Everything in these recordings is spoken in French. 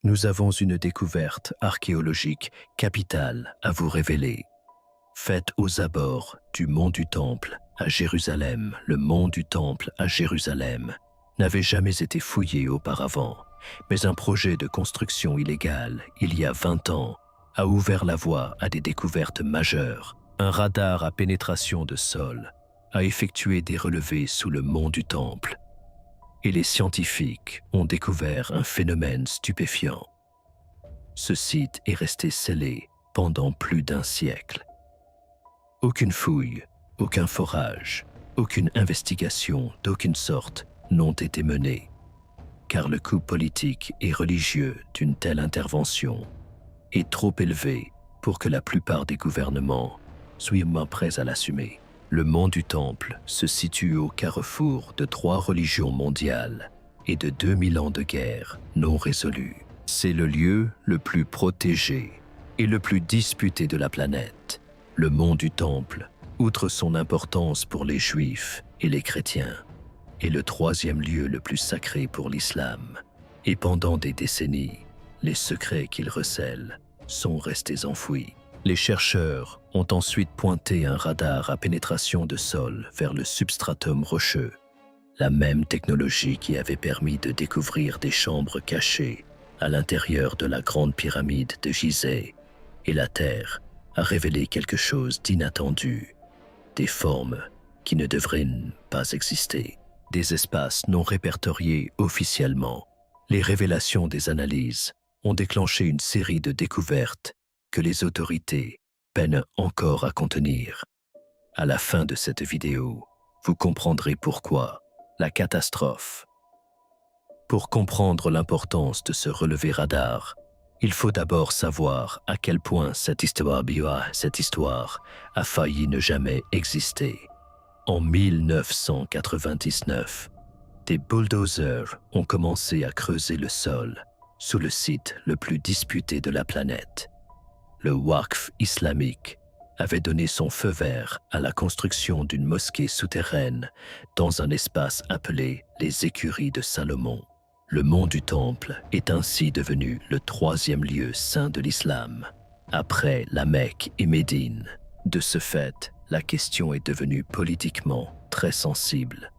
Nous avons une découverte archéologique capitale à vous révéler. Faite aux abords du mont du Temple à Jérusalem, le mont du Temple à Jérusalem n'avait jamais été fouillé auparavant, mais un projet de construction illégale, il y a 20 ans, a ouvert la voie à des découvertes majeures. Un radar à pénétration de sol a effectué des relevés sous le mont du Temple, et les scientifiques ont découvert un phénomène stupéfiant. Ce site est resté scellé pendant plus d'un siècle. Aucune fouille, aucun forage, aucune investigation d'aucune sorte n'ont été menées, car le coût politique et religieux d'une telle intervention est trop élevé pour que la plupart des gouvernements soient prêts à l'assumer. Le mont du Temple se situe au carrefour de 3 religions mondiales et de 2000 ans de guerre non résolue. C'est le lieu le plus protégé et le plus disputé de la planète. Le mont du Temple, outre son importance pour les Juifs et les chrétiens, est le 3e lieu le plus sacré pour l'islam. Et pendant des décennies, les secrets qu'il recèle sont restés enfouis. Les chercheurs ont ensuite pointé un radar à pénétration de sol vers le substratum rocheux, la même technologie qui avait permis de découvrir des chambres cachées à l'intérieur de la grande pyramide de Gizeh, et la Terre a révélé quelque chose d'inattendu, des formes qui ne devraient pas exister, des espaces non répertoriés officiellement. Les révélations des analyses ont déclenché une série de découvertes que les autorités peinent encore à contenir. À la fin de cette vidéo, vous comprendrez pourquoi la catastrophe. Pour comprendre l'importance de ce relevé radar, il faut d'abord savoir à quel point cette histoire a failli ne jamais exister. En 1999, des bulldozers ont commencé à creuser le sol sous le site le plus disputé de la planète. Le Waqf islamique avait donné son feu vert à la construction d'une mosquée souterraine dans un espace appelé les Écuries de Salomon. Le mont du Temple est ainsi devenu le 3e lieu saint de l'islam, après la Mecque et Médine. De ce fait, la question est devenue politiquement très sensible.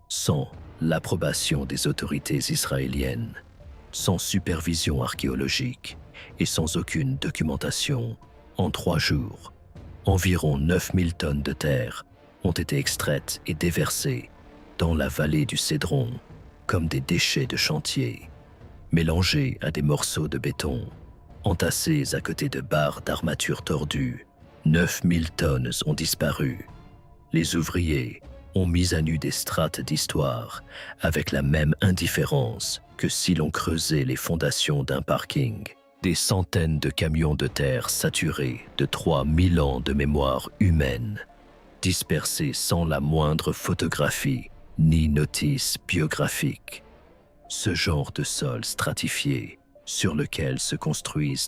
Sans l'approbation des autorités israéliennes, sans supervision archéologique et sans aucune documentation, en 3 jours, environ 9000 tonnes de terre ont été extraites et déversées dans la vallée du Cédron comme des déchets de chantier, mélangés à des morceaux de béton, entassés à côté de barres d'armature tordues. 9000 tonnes ont disparu. Les ouvriers ont mis à nu des strates d'histoire avec la même indifférence que si l'on creusait les fondations d'un parking. Des centaines de camions de terre saturés de 3000 ans de mémoire humaine, dispersés sans la moindre photographie ni notice biographique. Ce genre de sol stratifié sur lequel se construisent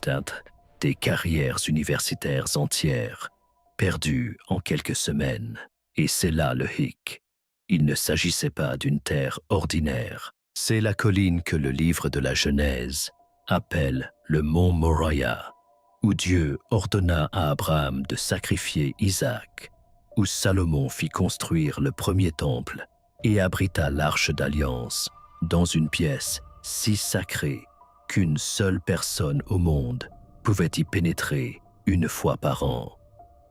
des carrières universitaires entières, perdues en quelques semaines. Et c'est là le hic. Il ne s'agissait pas d'une terre ordinaire. C'est la colline que le livre de la Genèse appelle le mont Moriah, où Dieu ordonna à Abraham de sacrifier Isaac, où Salomon fit construire le premier temple et abrita l'arche d'alliance dans une pièce si sacrée qu'une seule personne au monde pouvait y pénétrer une fois par an.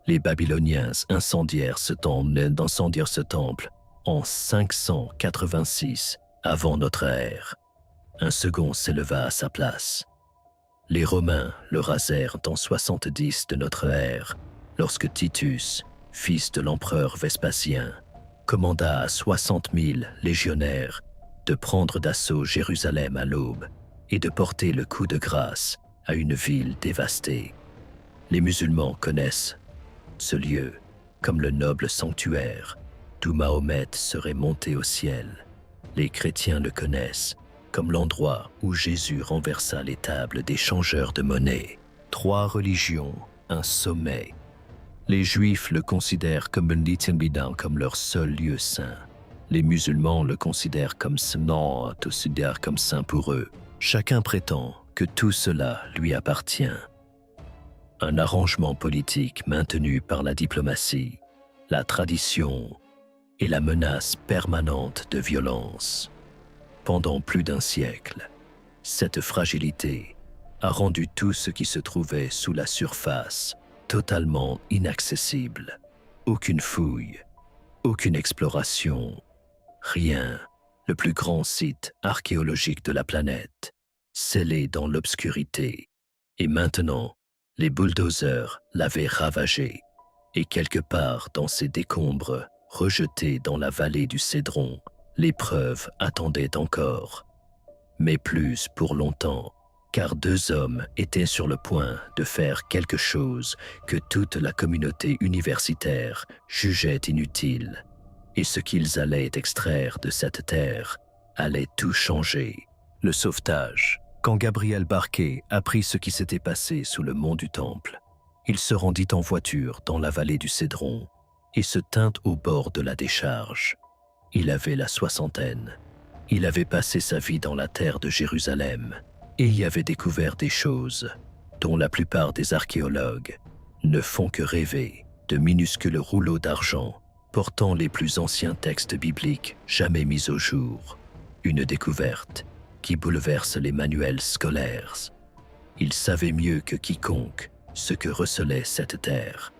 Les Babyloniens incendièrent ce temple en 586 avant notre ère. Un second s'éleva à sa place. Les Romains le rasèrent en 70 de notre ère, lorsque Titus, fils de l'empereur Vespasien, commanda à 60 000 légionnaires de prendre d'assaut Jérusalem à l'aube et de porter le coup de grâce à une ville dévastée. Les musulmans connaissent ce lieu comme le noble sanctuaire d'où Mahomet serait monté au ciel. Les chrétiens le connaissent comme l'endroit où Jésus renversa les tables des changeurs de monnaie. 3 religions, un sommet. Les Juifs le considèrent comme comme leur seul lieu saint. Les musulmans le considèrent comme saint pour eux. Chacun prétend que tout cela lui appartient. Un arrangement politique maintenu par la diplomatie, la tradition et la menace permanente de violence. Pendant plus d'un siècle, cette fragilité a rendu tout ce qui se trouvait sous la surface totalement inaccessible. Aucune fouille, aucune exploration, rien. Le plus grand site archéologique de la planète, scellé dans l'obscurité. Et maintenant, les bulldozers l'avaient ravagé. Et quelque part dans ces décombres, rejetés dans la vallée du Cédron, les preuves attendaient encore. Mais plus pour longtemps, car deux hommes étaient sur le point de faire quelque chose que toute la communauté universitaire jugeait inutile. Et ce qu'ils allaient extraire de cette terre allait tout changer. Le sauvetage. Quand Gabriel Barquet apprit ce qui s'était passé sous le mont du Temple, il se rendit en voiture dans la vallée du Cédron et se tint au bord de la décharge. Il avait la soixantaine. Il avait passé sa vie dans la terre de Jérusalem et y avait découvert des choses dont la plupart des archéologues ne font que rêver, de minuscules rouleaux d'argent portant les plus anciens textes bibliques jamais mis au jour. Une découverte qui bouleverse les manuels scolaires. Il savait mieux que quiconque ce que recelait cette terre,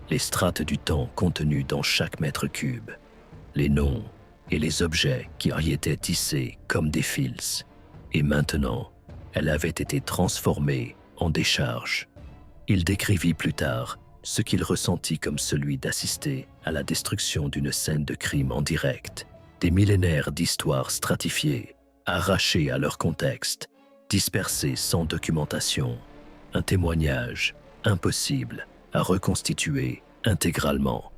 les strates du temps contenues dans chaque mètre cube, les noms et les objets qui y étaient tissés comme des fils. Et maintenant, elle avait été transformée en décharge. Il décrivit plus tard ce qu'il ressentit comme celui d'assister à la destruction d'une scène de crime en direct, des millénaires d'histoires stratifiées, arrachées à leur contexte, dispersées sans documentation, un témoignage impossible à reconstituer intégralement.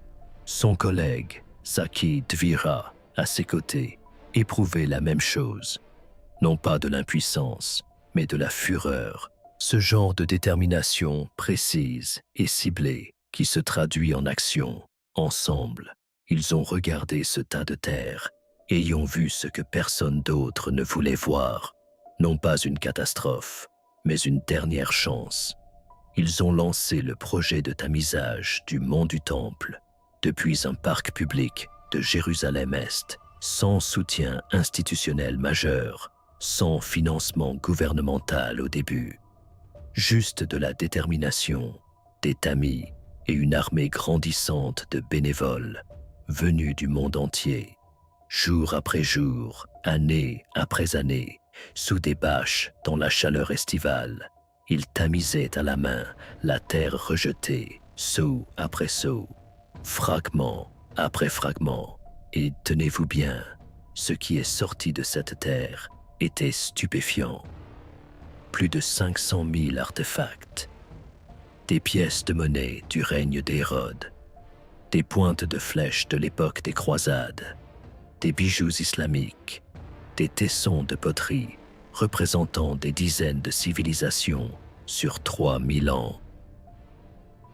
Son collègue, Saki Dvira, à ses côtés, éprouvait la même chose, non pas de l'impuissance, mais de la fureur, ce genre de détermination précise et ciblée qui se traduit en action. Ensemble, ils ont regardé ce tas de terre et y ont vu ce que personne d'autre ne voulait voir. Non pas une catastrophe, mais une dernière chance. Ils ont lancé le projet de tamisage du mont du Temple depuis un parc public de Jérusalem-Est, sans soutien institutionnel majeur, sans financement gouvernemental au début. Juste de la détermination, des tamis et une armée grandissante de bénévoles venus du monde entier, jour après jour, année après année, sous des bâches dans la chaleur estivale. Ils tamisaient à la main la terre rejetée, saut après saut, fragment après fragment. Et tenez-vous bien, ce qui est sorti de cette terre était stupéfiant. Plus de 500 000 artefacts, des pièces de monnaie du règne d'Hérode, des pointes de flèches de l'époque des croisades, des bijoux islamiques, des tessons de poterie représentant des dizaines de civilisations sur 3000 ans.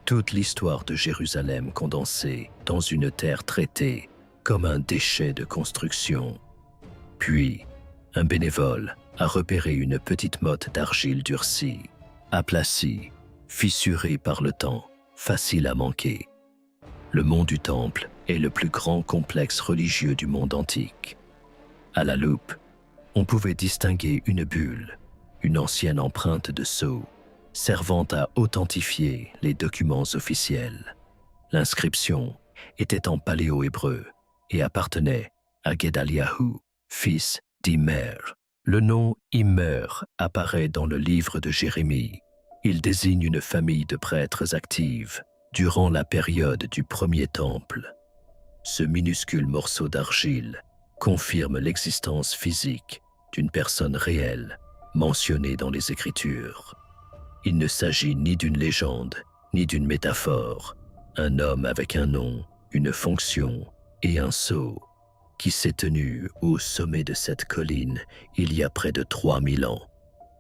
Toute l'histoire de Jérusalem condensée dans une terre traitée comme un déchet de construction. Puis, un bénévole a repéré une petite motte d'argile durcie, aplacie, fissurée par le temps, facile à manquer. Le mont du Temple est le plus grand complexe religieux du monde antique. À la loupe, on pouvait distinguer une bulle, une ancienne empreinte de sceau, servant à authentifier les documents officiels. L'inscription était en paléo-hébreu et appartenait à Gedaliahu, fils d'Immer. Le nom Immer apparaît dans le livre de Jérémie. Il désigne une famille de prêtres actifs durant la période du premier temple. Ce minuscule morceau d'argile confirme l'existence physique d'une personne réelle mentionnée dans les Écritures. Il ne s'agit ni d'une légende, ni d'une métaphore. Un homme avec un nom, une fonction et un sceau qui s'est tenu au sommet de cette colline il y a près de 3000 ans.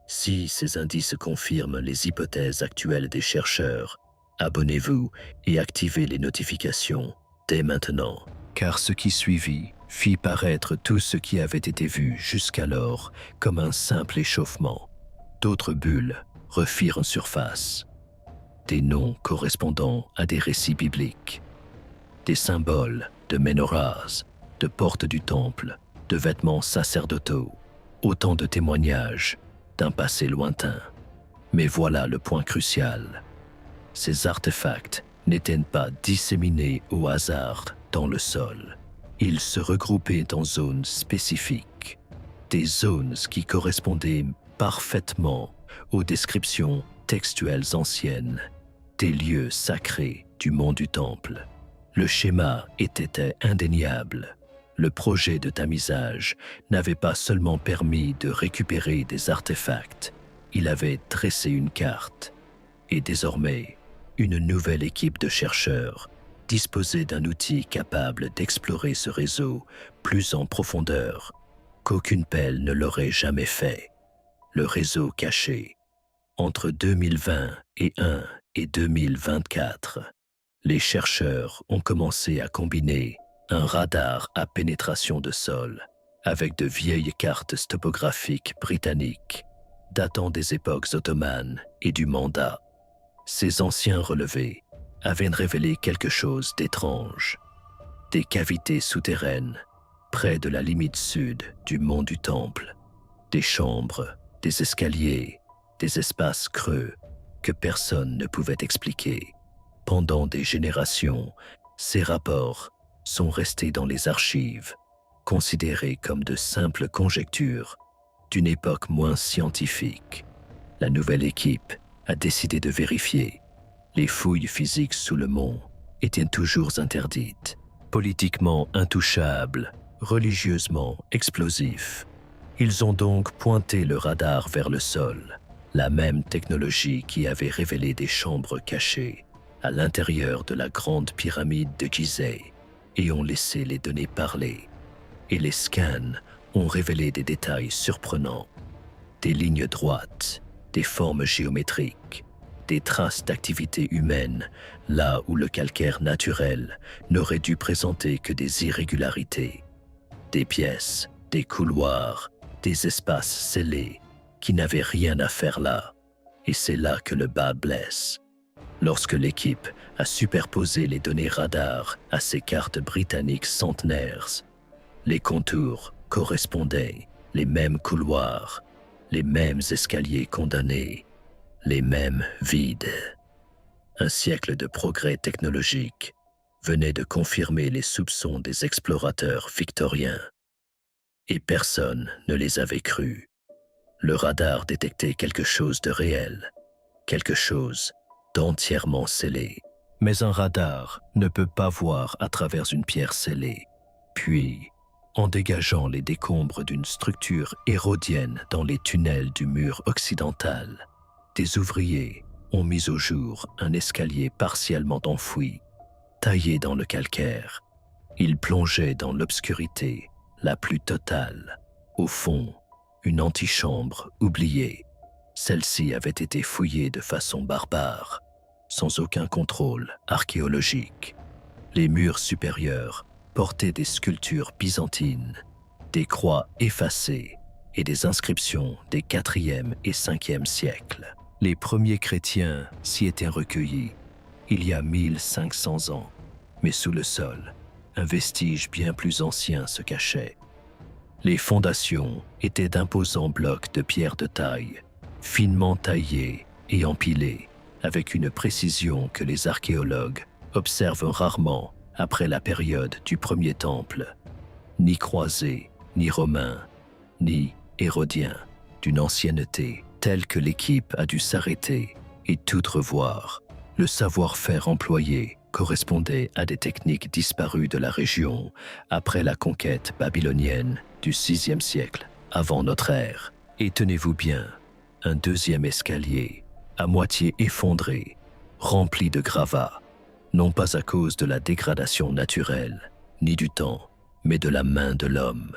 Si ces indices confirment les hypothèses actuelles des chercheurs, abonnez-vous et activez les notifications dès maintenant, car ce qui suivit fit paraître tout ce qui avait été vu jusqu'alors comme un simple échauffement. D'autres bulles refirent surface. Des noms correspondant à des récits bibliques. Des symboles de menorahs, de portes du temple, de vêtements sacerdotaux. Autant de témoignages d'un passé lointain. Mais voilà le point crucial. Ces artefacts n'étaient pas disséminés au hasard dans le sol. Ils se regroupaient en zones spécifiques. Des zones qui correspondaient parfaitement aux descriptions textuelles anciennes des lieux sacrés du mont du Temple. Le schéma était indéniable. Le projet de tamisage n'avait pas seulement permis de récupérer des artefacts, il avait dressé une carte. Et désormais, une nouvelle équipe de chercheurs disposait d'un outil capable d'explorer ce réseau plus en profondeur qu'aucune pelle ne l'aurait jamais fait. Le réseau caché. Entre 2021 et 2024, les chercheurs ont commencé à combiner un radar à pénétration de sol avec de vieilles cartes topographiques britanniques datant des époques ottomanes et du Manda. Ces anciens relevés avaient révélé quelque chose d'étrange. Des cavités souterraines près de la limite sud du mont du Temple, des chambres, des escaliers, des espaces creux que personne ne pouvait expliquer. Pendant des générations, ces rapports sont restés dans les archives, considérés comme de simples conjectures d'une époque moins scientifique. La nouvelle équipe a décidé de vérifier. Les fouilles physiques sous le mont étaient toujours interdites, politiquement intouchables, religieusement explosifs. Ils ont donc pointé le radar vers le sol, la même technologie qui avait révélé des chambres cachées à l'intérieur de la grande pyramide de Gizeh, et ont laissé les données parler. Et les scans ont révélé des détails surprenants, des lignes droites, des formes géométriques, des traces d'activité humaine, là où le calcaire naturel n'aurait dû présenter que des irrégularités, des pièces, des couloirs, des espaces scellés qui n'avaient rien à faire là. Et c'est là que le bas blesse. Lorsque l'équipe a superposé les données radar à ces cartes britanniques centenaires, les contours correspondaient, les mêmes couloirs, les mêmes escaliers condamnés, les mêmes vides. Un siècle de progrès technologique venait de confirmer les soupçons des explorateurs victoriens. Et personne ne les avait crus. Le radar détectait quelque chose de réel, quelque chose d'entièrement scellé. Mais un radar ne peut pas voir à travers une pierre scellée. Puis, en dégageant les décombres d'une structure hérodienne dans les tunnels du mur occidental, des ouvriers ont mis au jour un escalier partiellement enfoui, taillé dans le calcaire. Ils plongeaient dans l'obscurité la plus totale. Au fond, une antichambre oubliée. Celle-ci avait été fouillée de façon barbare, sans aucun contrôle archéologique. Les murs supérieurs portaient des sculptures byzantines, des croix effacées et des inscriptions des 4e et 5e siècles. Les premiers chrétiens s'y étaient recueillis il y a 1500 ans, mais sous le sol, un vestige bien plus ancien se cachait. Les fondations étaient d'imposants blocs de pierre de taille, finement taillés et empilés, avec une précision que les archéologues observent rarement après la période du premier temple. Ni croisés, ni romains, ni hérodien, d'une ancienneté telle que l'équipe a dû s'arrêter et tout revoir. Le savoir-faire employé correspondait à des techniques disparues de la région après la conquête babylonienne du VIe siècle avant notre ère. Et tenez-vous bien, un deuxième escalier, à moitié effondré, rempli de gravats, non pas à cause de la dégradation naturelle, ni du temps, mais de la main de l'homme.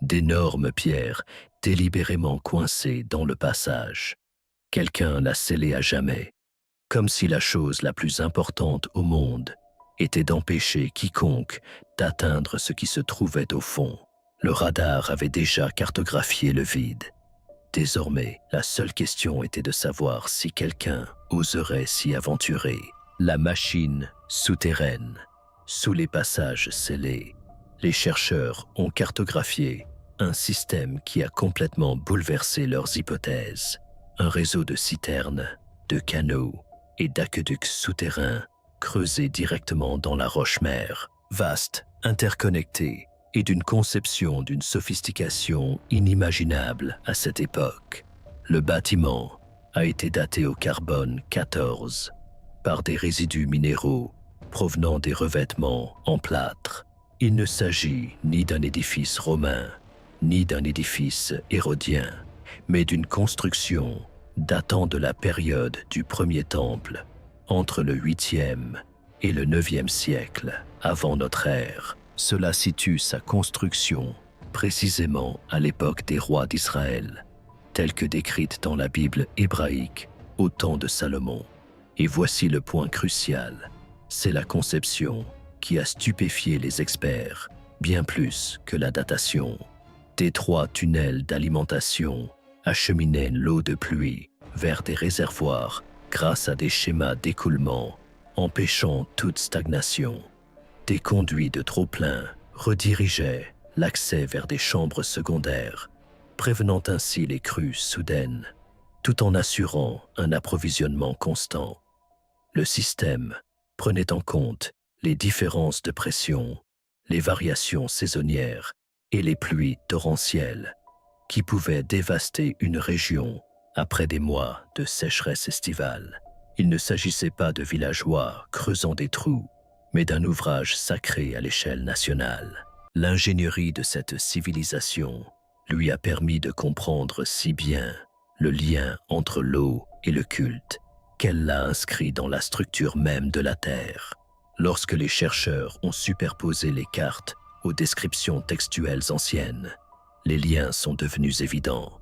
D'énormes pierres délibérément coincées dans le passage. Quelqu'un l'a scellé à jamais, comme si la chose la plus importante au monde était d'empêcher quiconque d'atteindre ce qui se trouvait au fond. Le radar avait déjà cartographié le vide. Désormais, la seule question était de savoir si quelqu'un oserait s'y aventurer. La machine souterraine, sous les passages scellés, les chercheurs ont cartographié un système qui a complètement bouleversé leurs hypothèses. Un réseau de citernes, de canaux et d'aqueducs souterrains creusés directement dans la roche-mère, vaste, interconnecté et d'une conception d'une sophistication inimaginable à cette époque. Le bâtiment a été daté au carbone 14 par des résidus minéraux provenant des revêtements en plâtre. Il ne s'agit ni d'un édifice romain, ni d'un édifice hérodien, mais d'une construction datant de la période du premier temple, entre le 8e et le 9e siècle avant notre ère. Cela situe sa construction précisément à l'époque des rois d'Israël, telle que décrite dans la Bible hébraïque au temps de Salomon. Et voici le point crucial, c'est la conception qui a stupéfié les experts, bien plus que la datation. D'étroits tunnels d'alimentation acheminaient l'eau de pluie vers des réservoirs grâce à des schémas d'écoulement, empêchant toute stagnation. Des conduits de trop-plein redirigeaient l'accès vers des chambres secondaires, prévenant ainsi les crues soudaines, tout en assurant un approvisionnement constant. Le système prenait en compte les différences de pression, les variations saisonnières et les pluies torrentielles qui pouvaient dévaster une région après des mois de sécheresse estivale. Il ne s'agissait pas de villageois creusant des trous, mais d'un ouvrage sacré à l'échelle nationale. L'ingénierie de cette civilisation lui a permis de comprendre si bien le lien entre l'eau et le culte qu'elle l'a inscrit dans la structure même de la Terre. Lorsque les chercheurs ont superposé les cartes aux descriptions textuelles anciennes, les liens sont devenus évidents.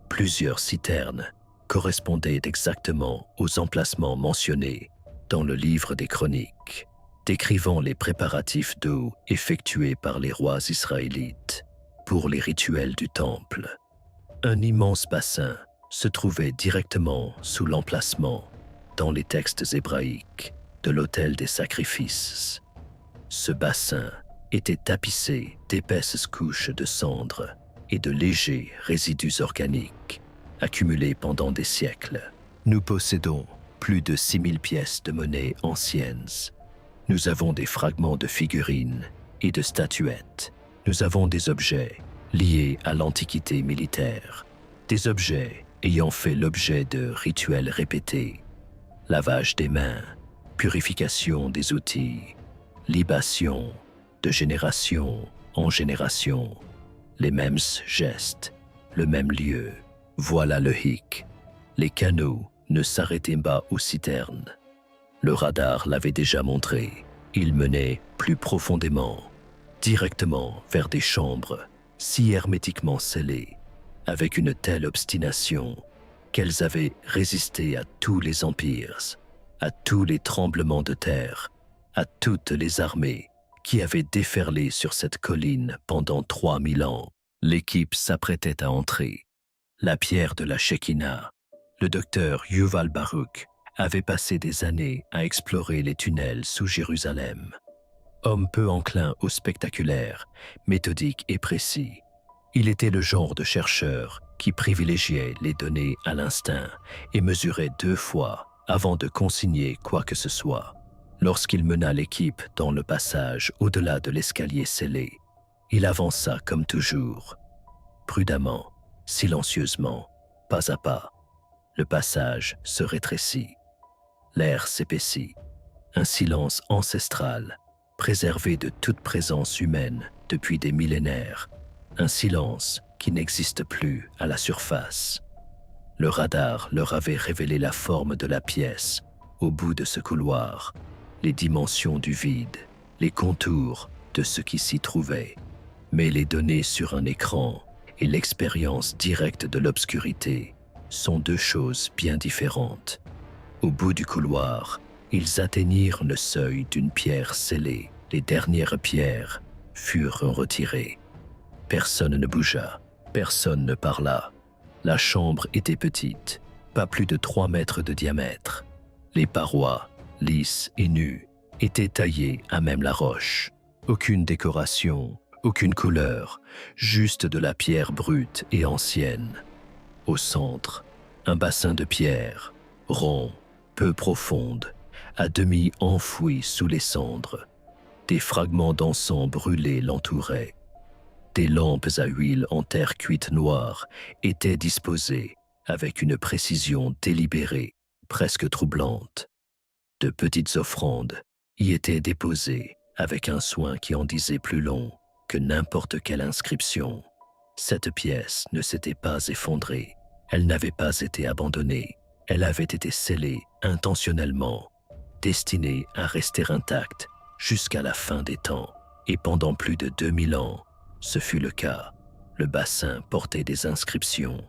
Plusieurs citernes correspondaient exactement aux emplacements mentionnés dans le livre des Chroniques, décrivant les préparatifs d'eau effectués par les rois israélites pour les rituels du temple. Un immense bassin se trouvait directement sous l'emplacement, dans les textes hébraïques, de l'autel des sacrifices. Ce bassin était tapissé d'épaisses couches de cendres et de légers résidus organiques, accumulés pendant des siècles. Nous possédons plus de 6000 pièces de monnaie anciennes. Nous avons des fragments de figurines et de statuettes. Nous avons des objets liés à l'Antiquité militaire, des objets ayant fait l'objet de rituels répétés, lavage des mains, purification des outils, libation de génération en génération, les mêmes gestes, le même lieu. Voilà le hic. Les canaux ne s'arrêtaient pas aux citernes. Le radar l'avait déjà montré. Il menait plus profondément, directement vers des chambres si hermétiquement scellées, avec une telle obstination qu'elles avaient résisté à tous les empires, à tous les tremblements de terre, à toutes les armées qui avaient déferlé sur cette colline pendant 3000 ans. L'équipe s'apprêtait à entrer. La pierre de la Shekinah, le docteur Yuval Baruch, avait passé des années à explorer les tunnels sous Jérusalem. Homme peu enclin au spectaculaire, méthodique et précis, il était le genre de chercheur qui privilégiait les données à l'instinct et mesurait 2 fois avant de consigner quoi que ce soit. Lorsqu'il mena l'équipe dans le passage au-delà de l'escalier scellé, il avança comme toujours, prudemment, silencieusement, pas à pas. Le passage se rétrécit. L'air s'épaissit. Un silence ancestral, préservé de toute présence humaine depuis des millénaires. Un silence qui n'existe plus à la surface. Le radar leur avait révélé la forme de la pièce, au bout de ce couloir, les dimensions du vide, les contours de ce qui s'y trouvait. Mais les données sur un écran et l'expérience directe de l'obscurité sont 2 choses bien différentes. Au bout du couloir, ils atteignirent le seuil d'une pierre scellée. Les dernières pierres furent retirées. Personne ne bougea, personne ne parla. La chambre était petite, pas plus de 3 mètres de diamètre. Les parois, lisses et nues, étaient taillées à même la roche. Aucune décoration, aucune couleur, juste de la pierre brute et ancienne. Au centre, un bassin de pierre, rond, peu profonde, à demi enfoui sous les cendres. Des fragments d'encens brûlés l'entouraient. Des lampes à huile en terre cuite noire étaient disposées avec une précision délibérée, presque troublante. De petites offrandes y étaient déposées avec un soin qui en disait plus long que n'importe quelle inscription. Cette pièce ne s'était pas effondrée, elle n'avait pas été abandonnée, elle avait été scellée intentionnellement, destinée à rester intacte jusqu'à la fin des temps. Et pendant plus de 2000 ans, ce fut le cas. Le bassin portait des inscriptions,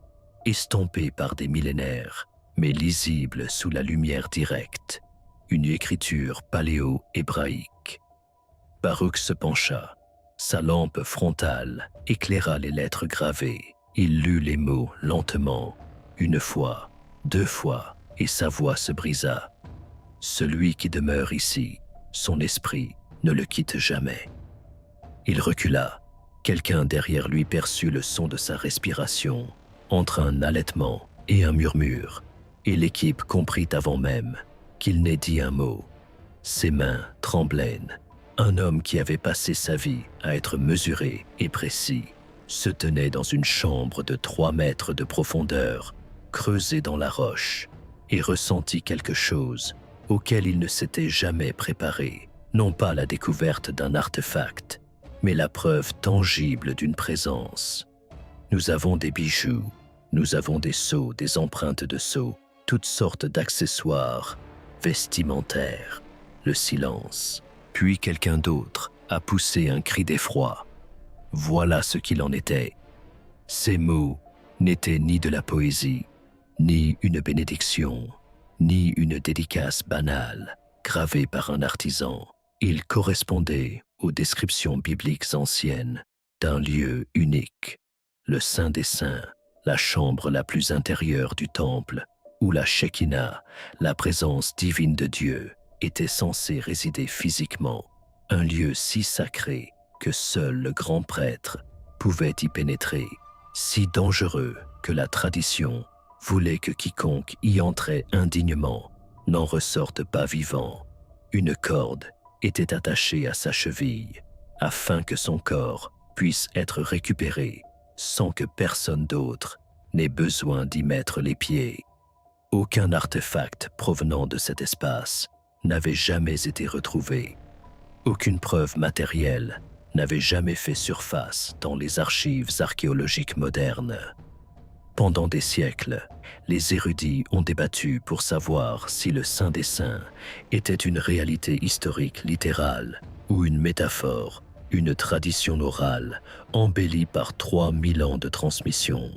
estompées par des millénaires, mais lisibles sous la lumière directe. Une écriture paléo-hébraïque. Baruch se pencha. Sa lampe frontale éclaira les lettres gravées. Il lut les mots lentement, une fois, 2 fois, et sa voix se brisa. Celui qui demeure ici, son esprit ne le quitte jamais. Il recula. Quelqu'un derrière lui perçut le son de sa respiration, entre un halètement et un murmure, et l'équipe comprit avant même qu'il n'ait dit un mot. Ses mains tremblaient. Un homme qui avait passé sa vie à être mesuré et précis se tenait dans une chambre de 3 mètres de profondeur, creusée dans la roche, et ressentit quelque chose auquel il ne s'était jamais préparé, non pas la découverte d'un artefact, mais la preuve tangible d'une présence. Nous avons des bijoux, nous avons des sceaux, des empreintes de sceaux, toutes sortes d'accessoires vestimentaires. Le silence. Puis quelqu'un d'autre a poussé un cri d'effroi. Voilà ce qu'il en était. Ces mots n'étaient ni de la poésie, ni une bénédiction, ni une dédicace banale, gravée par un artisan. Ils correspondaient aux descriptions bibliques anciennes d'un lieu unique, le Saint des Saints, la chambre la plus intérieure du temple, où la Shekinah, la présence divine de Dieu, était censée résider physiquement, un lieu si sacré que seul le grand prêtre pouvait y pénétrer, si dangereux que la tradition voulait que quiconque y entrait indignement n'en ressorte pas vivant. Une corde était attachée à sa cheville, afin que son corps puisse être récupéré sans que personne d'autre n'ait besoin d'y mettre les pieds. Aucun artefact provenant de cet espace n'avait jamais été retrouvé. Aucune preuve matérielle n'avait jamais fait surface dans les archives archéologiques modernes. Pendant des siècles, les érudits ont débattu pour savoir si le Saint des Saints était une réalité historique littérale ou une métaphore, une tradition orale embellie par 3000 ans de transmission.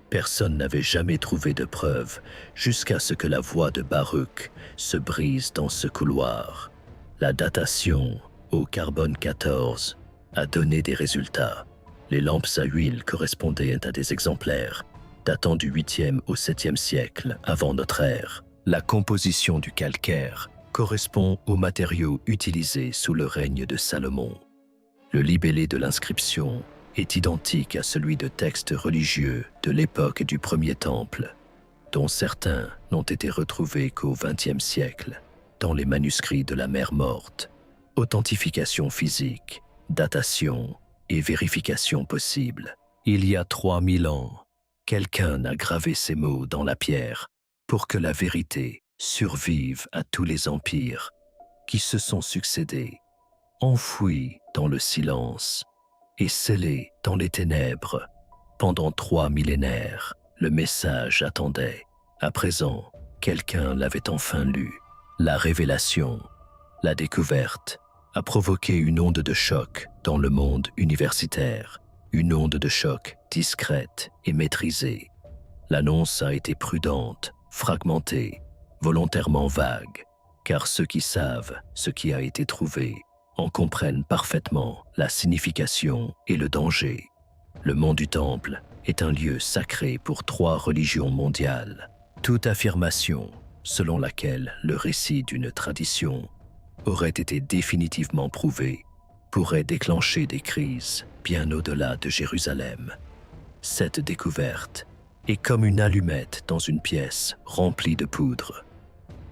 Personne n'avait jamais trouvé de preuves jusqu'à ce que la voix de Baruch se brise dans ce couloir. La datation au carbone 14 a donné des résultats. Les lampes à huile correspondaient à des exemplaires datant du 8e au 7e siècle avant notre ère. La composition du calcaire correspond aux matériaux utilisés sous le règne de Salomon. Le libellé de l'inscription est identique à celui de textes religieux de l'époque du premier temple, dont certains n'ont été retrouvés qu'au XXe siècle, dans les manuscrits de la mer Morte. Authentification physique, datation et vérification possible. Il y a 3000 ans, quelqu'un a gravé ces mots dans la pierre pour que la vérité survive à tous les empires qui se sont succédés, enfouis dans le silence et scellés dans les ténèbres. Pendant 3 millénaires, le message attendait. À présent, quelqu'un l'avait enfin lu. La révélation, la découverte, a provoqué une onde de choc dans le monde universitaire, une onde de choc discrète et maîtrisée. L'annonce a été prudente, fragmentée, volontairement vague, car ceux qui savent ce qui a été trouvé en comprennent parfaitement la signification et le danger. Le mont du Temple est un lieu sacré pour 3 religions mondiales. Toute affirmation selon laquelle le récit d'une tradition aurait été définitivement prouvé pourrait déclencher des crises bien au-delà de Jérusalem. Cette découverte est comme une allumette dans une pièce remplie de poudre,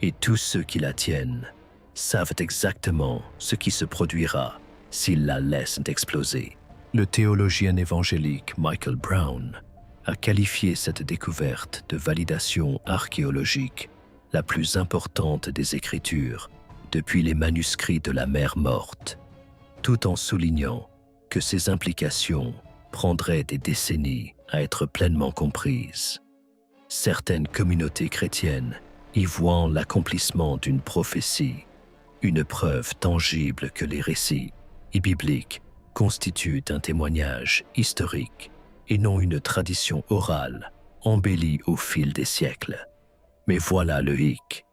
et tous ceux qui la tiennent savent exactement ce qui se produira s'ils la laissent exploser. Le théologien évangélique Michael Brown a qualifié cette découverte de validation archéologique la plus importante des Écritures depuis les manuscrits de la Mer Morte, tout en soulignant que ces implications prendraient des décennies à être pleinement comprises. Certaines communautés chrétiennes y voient l'accomplissement d'une prophétie, une preuve tangible que les récits bibliques constituent un témoignage historique et non une tradition orale embellie au fil des siècles. Mais voilà le hic.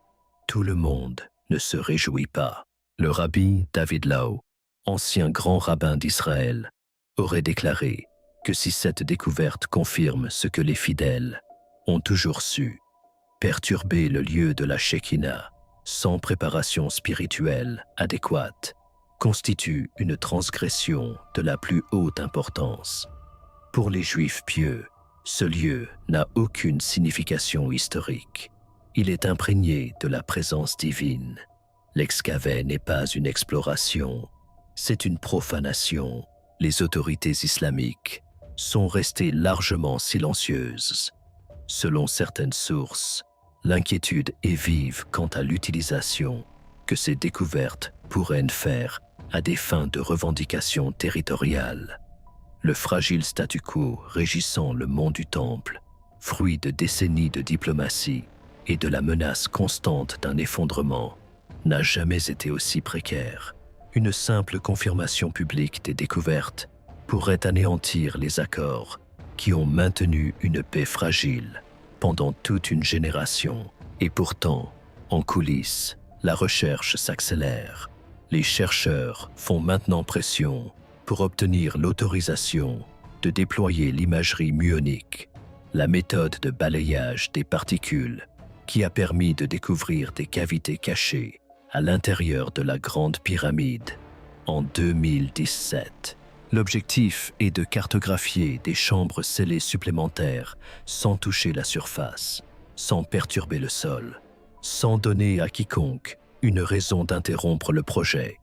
Tout le monde ne se réjouit pas. Le rabbi David Lau, ancien grand rabbin d'Israël, aurait déclaré que si cette découverte confirme ce que les fidèles ont toujours su, perturber le lieu de la Shekinah sans préparation spirituelle adéquate constitue une transgression de la plus haute importance. Pour les Juifs pieux, ce lieu n'a aucune signification historique. Il est imprégné de la présence divine. L'excavé n'est pas une exploration, c'est une profanation. Les autorités islamiques sont restées largement silencieuses. Selon certaines sources, l'inquiétude est vive quant à l'utilisation que ces découvertes pourraient faire à des fins de revendication territoriale. Le fragile statu quo régissant le mont du Temple, fruit de décennies de diplomatie et de la menace constante d'un effondrement, n'a jamais été aussi précaire. Une simple confirmation publique des découvertes pourrait anéantir les accords qui ont maintenu une paix fragile pendant toute une génération. Et pourtant, en coulisses, la recherche s'accélère. Les chercheurs font maintenant pression pour obtenir l'autorisation de déployer l'imagerie muonique, la méthode de balayage des particules qui a permis de découvrir des cavités cachées à l'intérieur de la Grande Pyramide en 2017. L'objectif est de cartographier des chambres scellées supplémentaires sans toucher la surface, sans perturber le sol, sans donner à quiconque une raison d'interrompre le projet,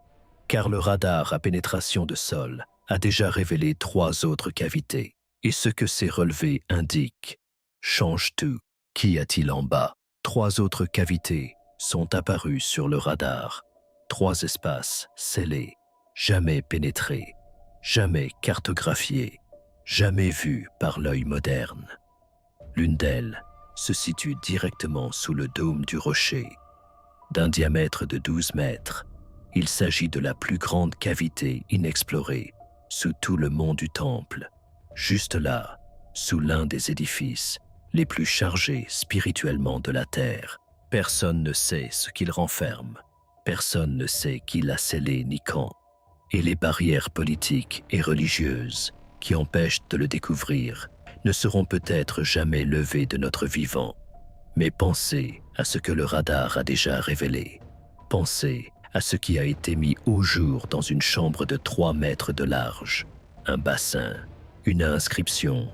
car le radar à pénétration de sol a déjà révélé 3 autres cavités, et ce que ces relevés indiquent change tout. Qu'y a-t-il en bas? 3 autres cavités sont apparues sur le radar, 3 espaces scellés, jamais pénétrés, jamais cartographiés, jamais vus par l'œil moderne. L'une d'elles se situe directement sous le dôme du rocher. D'un diamètre de 12 mètres, il s'agit de la plus grande cavité inexplorée sous tout le mont du Temple, juste là, sous l'un des édifices les plus chargés spirituellement de la terre. Personne ne sait ce qu'il renferme, personne ne sait qui l'a scellé ni quand, et les barrières politiques et religieuses qui empêchent de le découvrir ne seront peut-être jamais levées de notre vivant. Mais pensez à ce que le radar a déjà révélé. Pensez à ce qui a été mis au jour dans une chambre de 3 mètres de large. Un bassin, une inscription,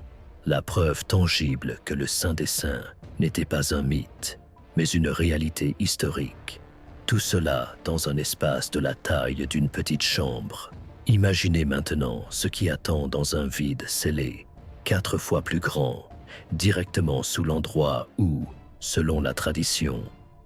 la preuve tangible que le Saint des Saints n'était pas un mythe, mais une réalité historique. Tout cela dans un espace de la taille d'une petite chambre. Imaginez maintenant ce qui attend dans un vide scellé, 4 fois plus grand, directement sous l'endroit où, selon la tradition,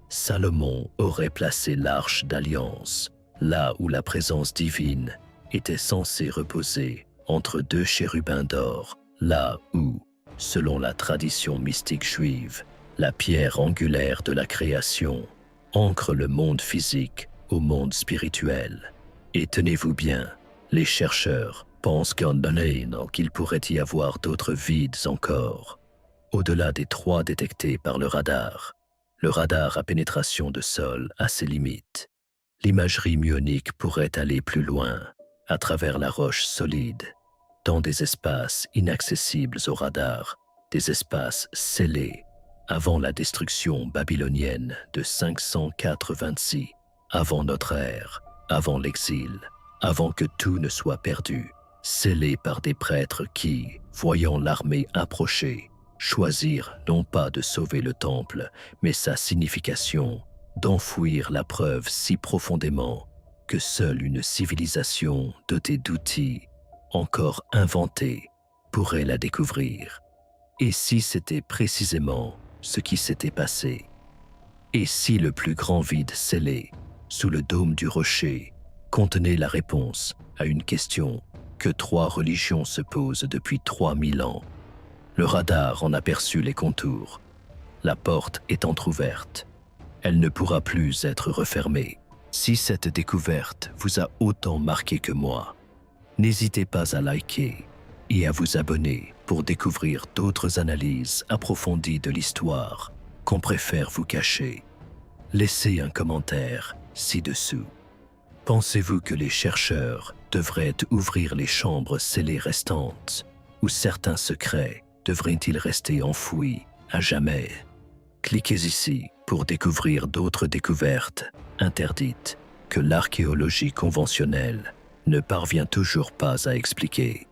Salomon aurait placé l'arche d'alliance, là où la présence divine était censée reposer entre 2 chérubins d'or, là où, selon la tradition mystique juive, la pierre angulaire de la création ancre le monde physique au monde spirituel. Et tenez-vous bien, les chercheurs pensent qu'il pourrait y avoir d'autres vides encore. Au-delà des 3 détectés par le radar à pénétration de sol a ses limites. L'imagerie muonique pourrait aller plus loin, à travers la roche solide, dans des espaces inaccessibles au radar, des espaces scellés avant la destruction babylonienne de 586, avant notre ère, avant l'exil, avant que tout ne soit perdu, scellés par des prêtres qui, voyant l'armée approcher, choisirent non pas de sauver le temple, mais sa signification, d'enfouir la preuve si profondément que seule une civilisation dotée d'outils encore inventés pourrait la découvrir. Et si c'était précisément ce qui s'était passé? Et si le plus grand vide scellé, sous le dôme du rocher, contenait la réponse à une question que 3 religions se posent depuis 3000 ans? Le radar en aperçut les contours. La porte est entr'ouverte. Elle ne pourra plus être refermée. Si cette découverte vous a autant marqué que moi, n'hésitez pas à liker et à vous abonner pour découvrir d'autres analyses approfondies de l'histoire qu'on préfère vous cacher. Laissez un commentaire ci-dessous. Pensez-vous que les chercheurs devraient ouvrir les chambres scellées restantes, ou certains secrets devraient-ils rester enfouis à jamais? Cliquez ici pour découvrir d'autres découvertes interdites que l'archéologie conventionnelle ne parvient toujours pas à expliquer.